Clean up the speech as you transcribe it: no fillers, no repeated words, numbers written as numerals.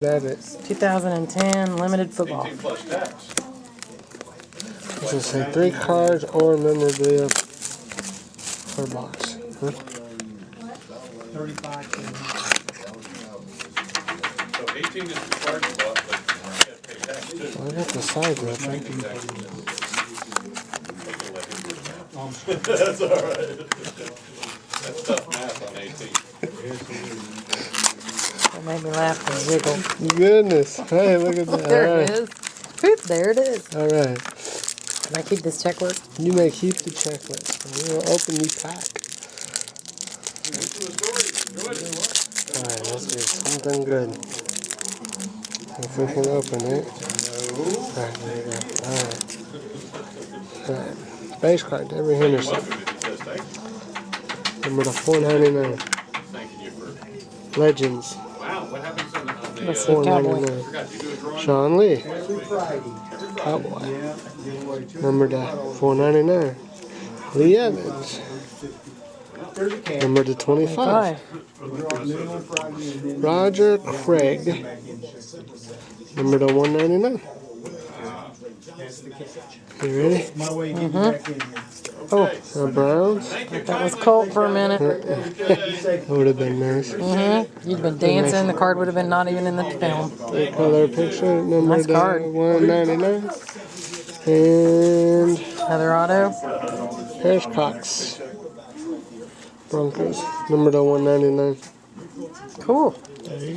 That it. 2010 limited football. Does it say 3 cards or memorabilia per box? Huh? 35. So 18 is required to buy, but you have to pay tax too. I got the size right there. That's all right. That's tough math on 18. That made me laugh and jiggle. Goodness. Hey, look at that. There All it right. is. Oop, there it is. All right. Can I keep this checklist? You may keep the checklist. We will open the pack. All right, let's do something good. If we can open it. All right, there you go. All right. Base card, Debbie Henderson. Number to 499. Legends. Wow, what happens on the Let's see, Cowboy. 499. Sean Lee. Cowboy. Number to 499. Lee Evans. Number to 25. Roger Craig. Number to 199. You ready? Oh, The Browns. that was cold for a minute. That would have been nice. You'd been dancing. The card would have been not even in the film. 3-color picture. Number Nice to card. 199. And Another auto. Harris Cox. Broncos. Number to 199. Cool. There you go.